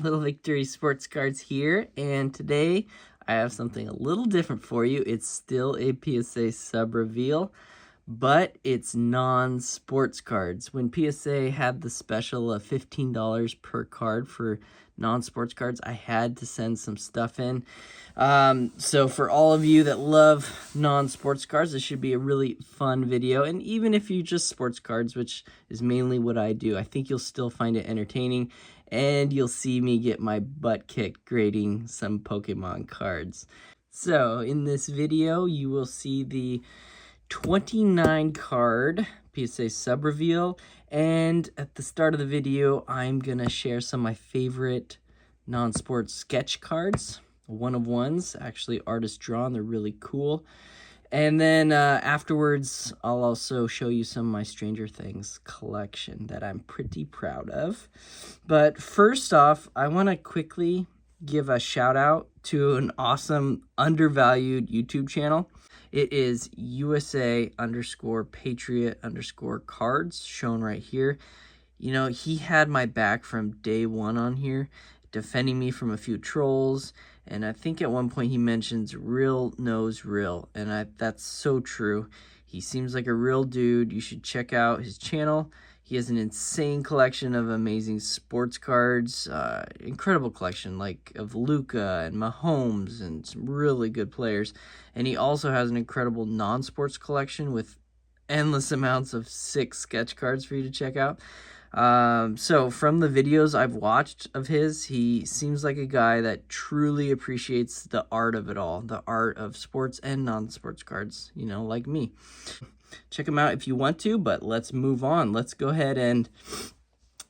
Little Victory Sports Cards here, and today I have something a little different for you. It's still a PSA sub reveal, but it's non-sports cards. When PSA had the special of $15 per card for non-sports cards, I had to send some stuff in. So for all of you that love non-sports cards, this should be a really fun video. And even if you just sports cards, which is mainly what I do, I think you'll still find it entertaining. And you'll see me get my butt kicked grading some Pokemon cards. So in this video, you will see the 29 card PSA sub reveal, and at the start of the video, I'm gonna share some of my favorite non-sports sketch cards, one-of-ones, actually artist drawn. They're really cool. And then afterwards, I'll also show you some of my Stranger Things collection that I'm pretty proud of. But first off, I want to quickly give a shout out to an awesome undervalued YouTube channel. It is USA_Patriot_cards, shown right here. You know, he had my back from day one on here, defending me from a few trolls. And I think at one point he mentions real knows real, and that's so true. He seems like a real dude. You should check out his channel. He has an insane collection of amazing sports cards, incredible collection like of Luka and Mahomes and some really good players. And he also has an incredible non-sports collection with endless amounts of sick sketch cards for you to check out. So from the videos I've watched of his, he seems like a guy that truly appreciates the art of it all, the art of sports and non-sports cards, you know, like me. Check him out if you want to, but let's move on. Let's go ahead and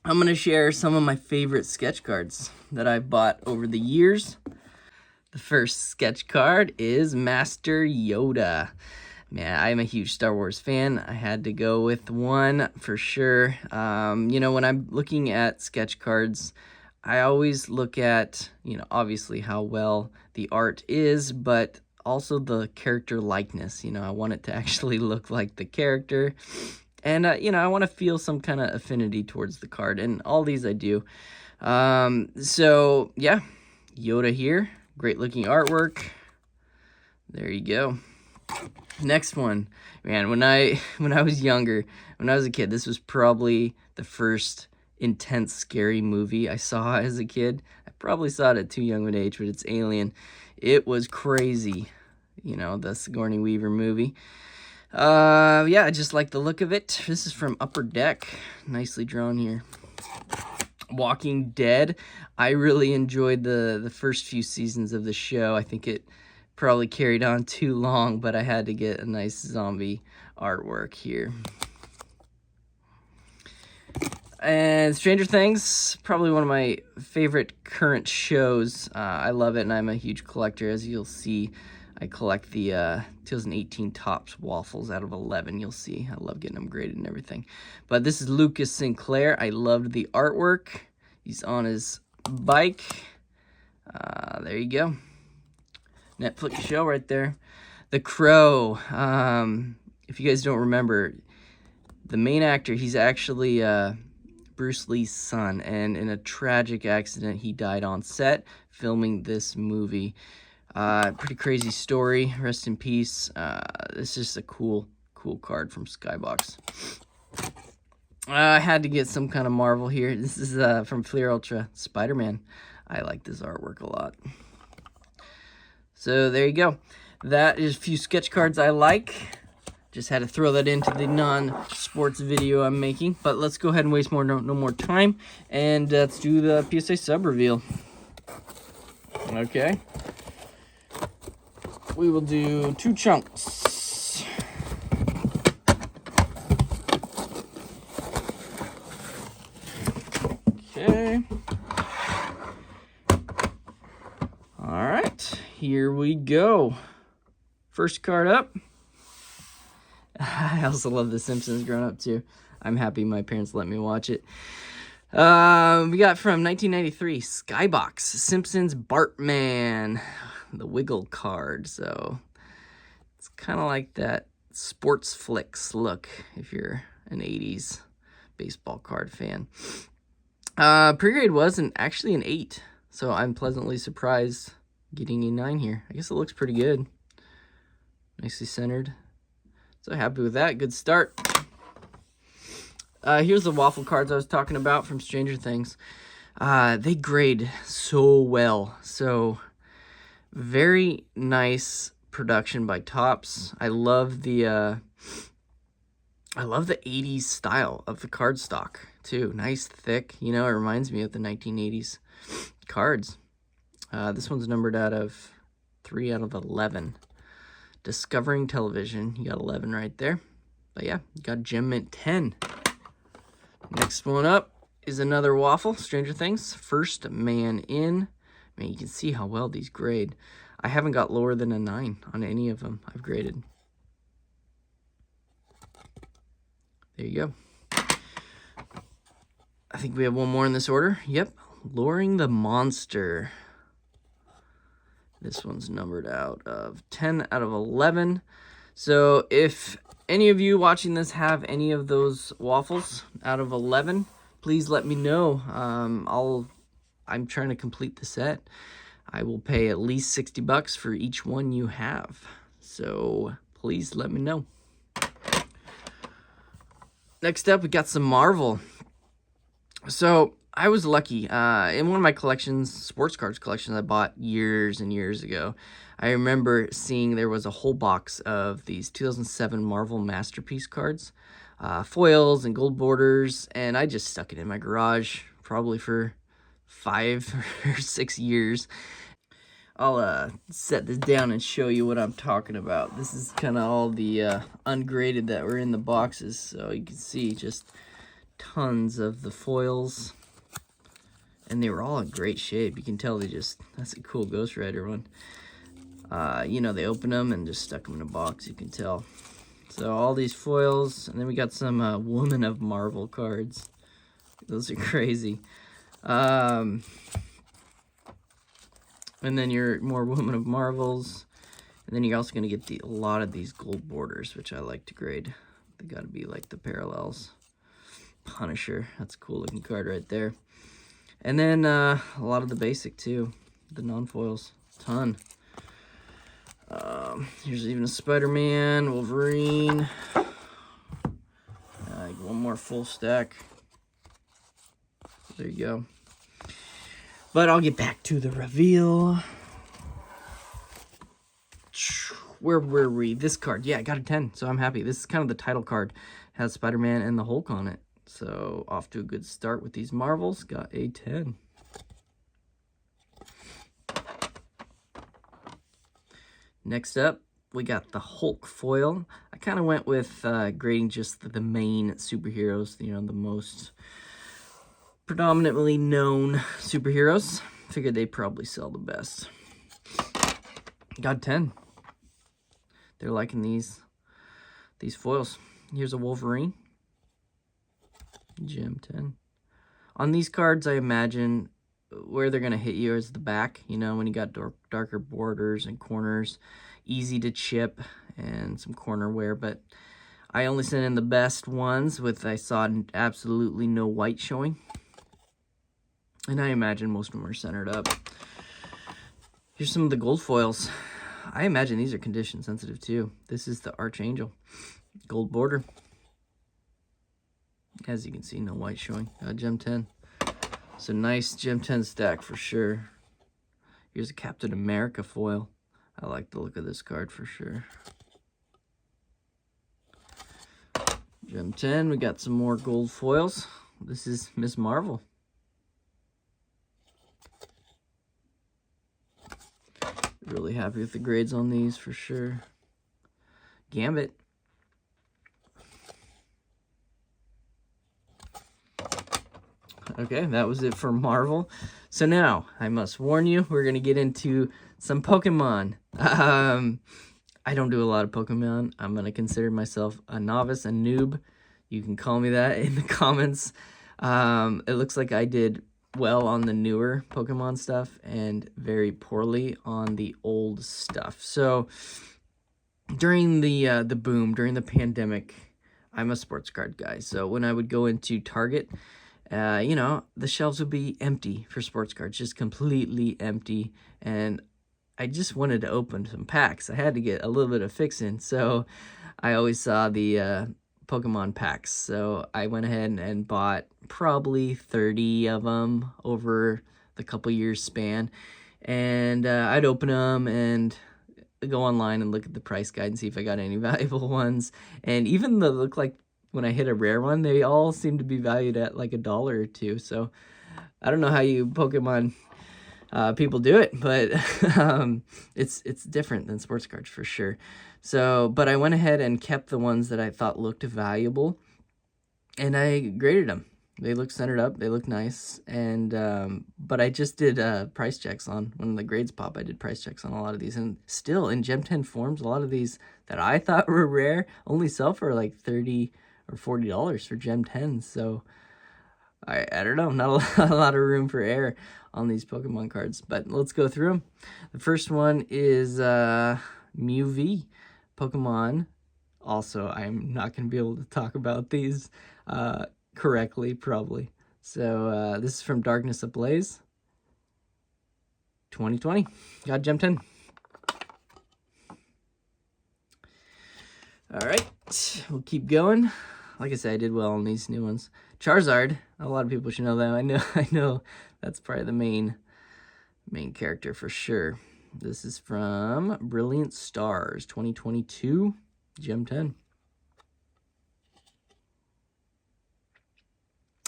I'm going to share some of my favorite sketch cards that I've bought over the years. The first sketch card is Master Yoda. Man, I'm a huge Star Wars fan. I had to go with one for sure. You know, when I'm looking at sketch cards, I always look at, you know, obviously how well the art is, but also the character likeness. You know, I want it to actually look like the character. And, you know, I want to feel some kind of affinity towards the card. And all these I do. So, yeah, Yoda here. Great looking artwork. There you go. Next one, man, when I was younger, when I was a kid, this was probably the first intense scary movie I saw as a kid. I probably saw it at too young of an age, but it's Alien. It was crazy, you know, the Sigourney Weaver movie. Yeah, I just like the look of it. This is from Upper Deck, nicely drawn here. Walking Dead, I really enjoyed the first few seasons of the show. I think it probably carried on too long, but I had to get a nice zombie artwork here. And Stranger Things, probably one of my favorite current shows. I love it, and I'm a huge collector. As you'll see, I collect the 2018 Topps waffles out of 11. You'll see, I love getting them graded and everything. But this is Lucas Sinclair. I loved the artwork. He's on his bike. There you go. Netflix show right there. The Crow. If you guys don't remember, the main actor, he's actually Bruce Lee's son, and in a tragic accident, he died on set filming this movie. Pretty crazy story. Rest in peace. This is just a cool card from Skybox. I had to get some kind of Marvel here. This is from Fleer Ultra, Spider-Man. I like this artwork a lot. So there you go. That is a few sketch cards I like. Just had to throw that into the non-sports video I'm making. But let's go ahead and waste no more time. And let's do the PSA sub reveal. Okay. We will do 2 chunks. Okay. Alright, here we go. First card up. I also love The Simpsons growing up too. I'm happy my parents let me watch it. We got from 1993, Skybox, Simpsons Bartman, the Wiggle card. So it's kind of like that sports flicks look if you're an 80s baseball card fan. Pre-grade was actually an 8, so I'm pleasantly surprised getting a 9 here. I guess it looks pretty good. Nicely centered. So happy with that. Good start. Here's the waffle cards I was talking about from Stranger Things. They grade so well. So very nice production by Topps. I love the 80s style of the cardstock too. Nice, thick. You know, it reminds me of the 1980s cards. This one's numbered out of 3 out of 11. Discovering Television. You got 11 right there. But yeah, you got Gem Mint 10. Next one up is another waffle. Stranger Things. First Man In. Man, you can see how well these grade. I haven't got lower than a 9 on any of them I've graded. There you go. I think we have one more in this order. Yep. Luring the Monster. This one's numbered out of 10 out of 11. So if any of you watching this have any of those waffles out of 11, please let me know. I'm trying to complete the set. I will pay at least $60 for each one you have. So please let me know. Next up, we got some Marvel. So I was lucky. In one of my collections, sports cards collections I bought years and years ago, I remember seeing there was a whole box of these 2007 Marvel Masterpiece cards, foils and gold borders, and I just stuck it in my garage probably for 5 or 6 years. I'll set this down and show you what I'm talking about. This is kind of all the ungraded that were in the boxes, so you can see just tons of the foils. And they were all in great shape. You can tell that's a cool Ghost Rider one. You know, they opened them and just stuck them in a box, you can tell. So all these foils, and then we got some Woman of Marvel cards. Those are crazy. And then your more Woman of Marvels. And then you're also going to get a lot of these gold borders, which I like to grade. They got to be like the parallels. Punisher, that's a cool looking card right there. And then a lot of the basic too, the non-foils, ton. Here's even a Spider-Man, Wolverine. One more full stack. There you go. But I'll get back to the reveal. Where were we? This card. Yeah, I got a 10, so I'm happy. This is kind of the title card. It has Spider-Man and the Hulk on it. So off to a good start with these Marvels. Got a 10. Next up, we got the Hulk foil. I kind of went with grading just the main superheroes, you know, the most predominantly known superheroes. Figured they probably sell the best. Got 10. They're liking these foils. Here's a Wolverine. Gem 10. On these cards, I imagine where they're going to hit you is the back. You know, when you got darker borders and corners. Easy to chip and some corner wear. But I only sent in the best ones I saw absolutely no white showing. And I imagine most of them are centered up. Here's some of the gold foils. I imagine these are condition sensitive too. This is the Archangel. Gold border. As you can see, no white showing. Gem 10. So nice Gem 10 stack for sure. Here's a Captain America foil. I like the look of this card for sure. Gem 10. We got some more gold foils. This is Miss Marvel. Really happy with the grades on these for sure. Gambit. Okay, that was it for Marvel. So now, I must warn you, we're going to get into some Pokemon. I don't do a lot of Pokemon. I'm going to consider myself a novice, a noob. You can call me that in the comments. It looks like I did well on the newer Pokemon stuff and very poorly on the old stuff. So during the boom, during the pandemic, I'm a sports card guy. So when I would go into Target you know, the shelves would be empty for sports cards, just completely empty. And I just wanted to open some packs. I had to get a little bit of fixing. So I always saw the Pokemon packs. So I went ahead and bought probably 30 of them over the couple years span. And I'd open them and go online and look at the price guide and see if I got any valuable ones. And even though they look like when I hit a rare one, they all seem to be valued at like $1 or $2. So I don't know how you Pokemon people do it, but it's different than sports cards for sure. So, but I went ahead and kept the ones that I thought looked valuable, and I graded them. They look centered up, they look nice, and but I just did price checks on when the grades pop. I did price checks on a lot of these, and still in Gem 10 forms, a lot of these that I thought were rare only sell for like $30 or $40 for Gem 10. So I don't know, not a lot of room for error on these Pokemon cards, but let's go through them. The first one is Mew V Pokemon. Also, I'm not going to be able to talk about these correctly, probably. So this is from Darkness Ablaze 2020. Got Gem 10. All right, we'll keep going. Like I said, I did well on these new ones. Charizard. A lot of people should know that. I know that's probably the main character for sure. This is from Brilliant Stars 2022, Gem 10.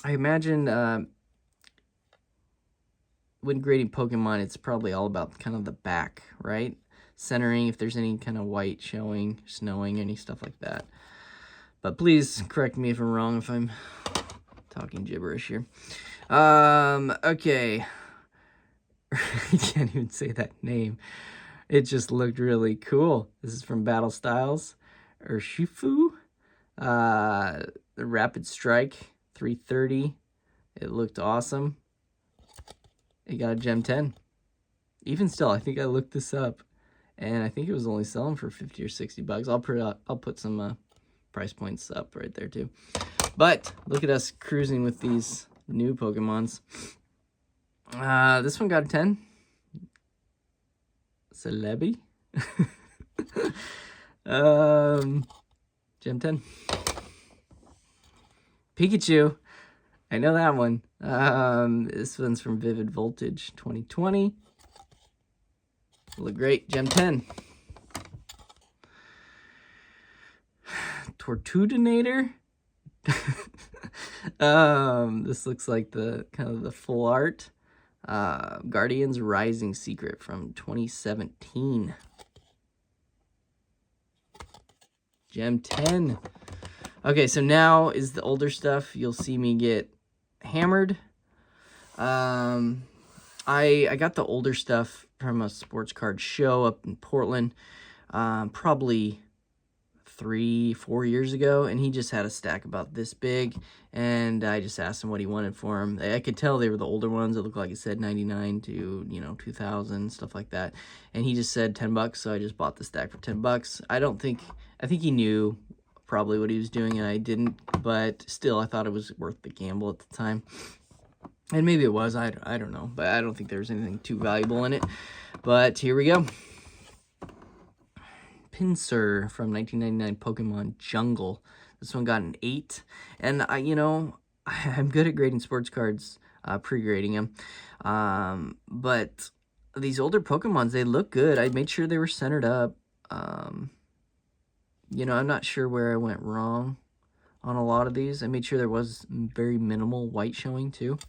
I imagine when grading Pokemon, it's probably all about kind of the back, right? Centering, if there's any kind of white showing, snowing, any stuff like that. But please correct me if I'm wrong, if I'm talking gibberish here. Okay. I can't even say that name. It just looked really cool. This is from Battle Styles. Urshifu. The Rapid Strike 330. It looked awesome. It got a Gem 10. Even still, I think I looked this up, and I think it was only selling for 50 or 60 bucks. I'll put some price points up right there too. But look at us cruising with these new Pokemons. This one got a 10. Celebi. Gem 10. Pikachu. I know that one. This one's from Vivid Voltage 2020. Look great. Gem 10. Tortudinator. This looks like the kind of the full art. Guardians Rising Secret from 2017. Gem 10. Okay, so now is the older stuff. You'll see me get hammered. I got the older stuff from a sports card show up in Portland, probably 3-4 years ago, and he just had a stack about this big, and I just asked him what he wanted for him. I could tell they were the older ones. It looked like it said 99 to 2000, stuff like that, and he just said $10, so I just bought the stack for $10. I think he knew probably what he was doing, and I didn't, but still I thought it was worth the gamble at the time. And maybe it was, I don't know, but I don't think there was anything too valuable in it. But here we go. Pinsir from 1999 Pokemon Jungle. This one got an 8. And I'm good at grading sports cards, pre-grading them. But these older Pokemons, they look good. I made sure they were centered up. I'm not sure where I went wrong on a lot of these. I made sure there was very minimal white showing too.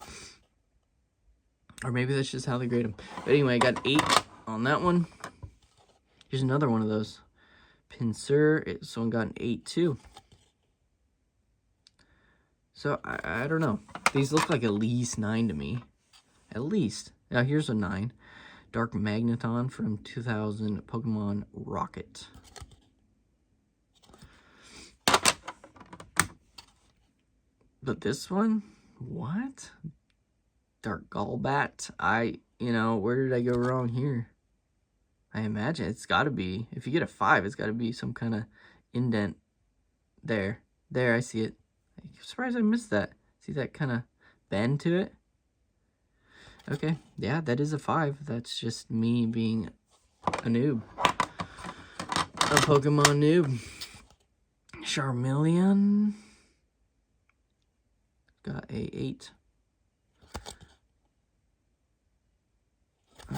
Or maybe that's just how they grade them. But anyway, I got 8 on that one. Here's another one of those. Pinsir, someone got an 8 too. So, I don't know. These look like at least 9 to me. At least. Now, here's a 9. Dark Magneton from 2000 Pokemon Rocket. But this one? What? Dark Golbat. Where did I go wrong here? I imagine it's got to be, if you get a 5, it's got to be some kind of indent there. There, I see it. I'm surprised I missed that. See that kind of bend to it. Okay, yeah, that is a 5. That's just me being a noob. A Pokemon noob. Charmeleon. Got a 8.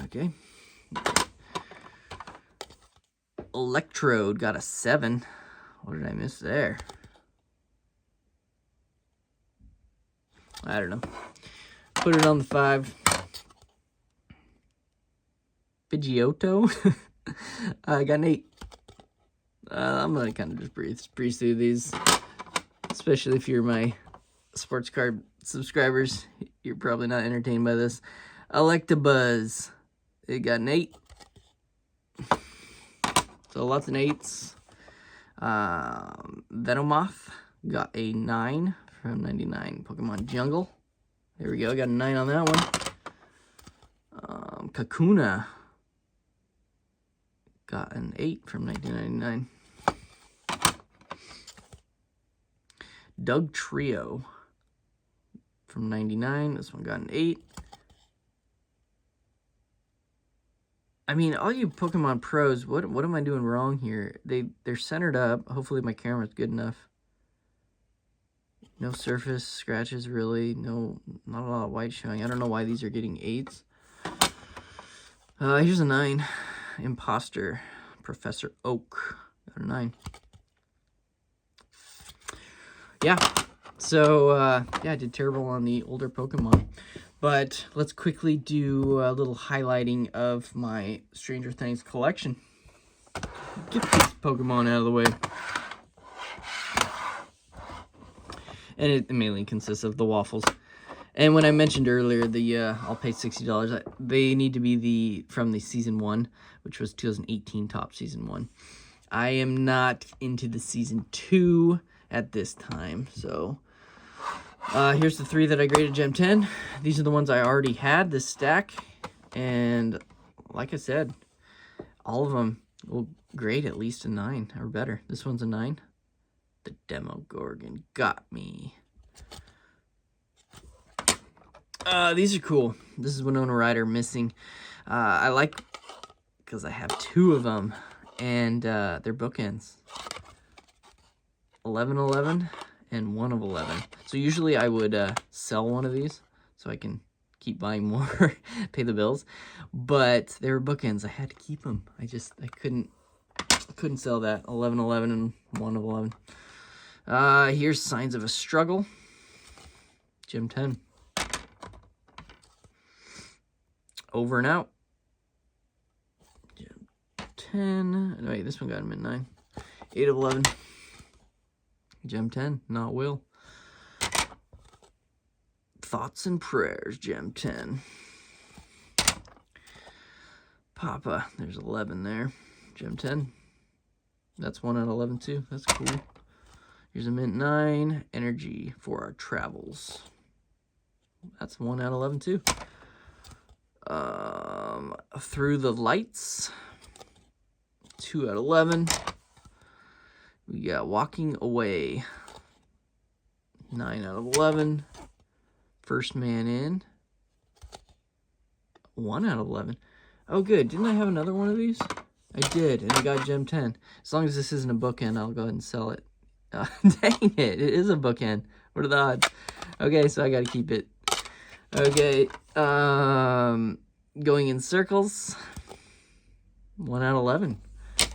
Okay. Electrode got a 7. What did I miss there? I don't know. Put it on the 5. Pidgeotto. I got an 8. I'm going to kind of just breeze through these. Especially if you're my sports card subscribers. You're probably not entertained by this. Electabuzz. It got an 8. So lots of 8s. Venomoth got a 9 from 99 Pokemon Jungle. There we go. Got a 9 on that one. Kakuna got an 8 from 1999. Doug Trio from 99. This one got an 8. I mean, all you Pokemon pros, what am I doing wrong here? They're centered up. Hopefully my camera's good enough. No surface scratches, really. No, not a lot of white showing. I don't know why these are getting 8s. Here's a 9. Imposter. Professor Oak. Got a 9. Yeah. So, yeah, I did terrible on the older Pokemon. But let's quickly do a little highlighting of my Stranger Things collection. Get this Pokemon out of the way. And it mainly consists of the waffles. And when I mentioned earlier, I'll pay $60, they need to be from the Season 1, which was 2018 top Season 1. I am not into the Season 2 at this time, so... here's the 3 that I graded Gem 10. These are the ones I already had, this stack. And like I said, all of them will grade at least a 9 or better. This one's a 9. The Demogorgon got me. These are cool. This is Winona Ryder missing. I like because I have 2 of them. And they're bookends. 11/11. And 1 of 11. So usually I would sell one of these so I can keep buying more, pay the bills. But they were bookends. I had to keep them. I couldn't sell that. 11/11 and 1 of 11. Here's Signs of a Struggle. Gem 10. Over and Out. Gem 10. No, wait, this one got him at 9. 8 of 11. Gem 10, Not Will. Thoughts and Prayers, Gem 10. Papa, there's 11 there. Gem 10. That's 1 out of 11 too. That's cool. Here's a Mint 9. Energy for Our Travels. That's 1 out of 11 too. Through the Lights. 2 out of 11. We got Walking Away. 9 out of 11. First Man In. 1 out of 11. Oh, good. Didn't I have another one of these? I did, and I got Gem 10. As long as this isn't a bookend, I'll go ahead and sell it. Dang it. It is a bookend. What are the odds? Okay, so I got to keep it. Okay. Going in Circles. 1 out of 11.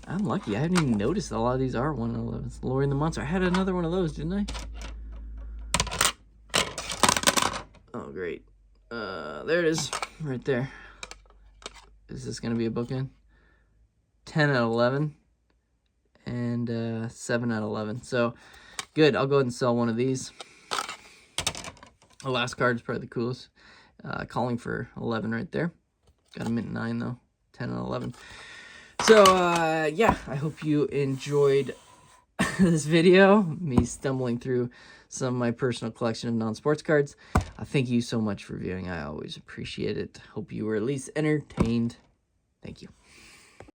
I'm lucky. I haven't even noticed a lot of these are 1 out of 11. It's Lori and the Monster. I had another one of those, didn't I? Oh, great. There it is. Right there. Is this going to be a bookend? 10 out of 11. And 7 out of 11. So, good. I'll go ahead and sell one of these. The last card is probably the coolest. Calling for 11 right there. Got a Mint 9, though. 10 and 11. So, yeah, I hope you enjoyed this video, me stumbling through some of my personal collection of non-sports cards. Thank you so much for viewing. I always appreciate it. Hope you were at least entertained. Thank you.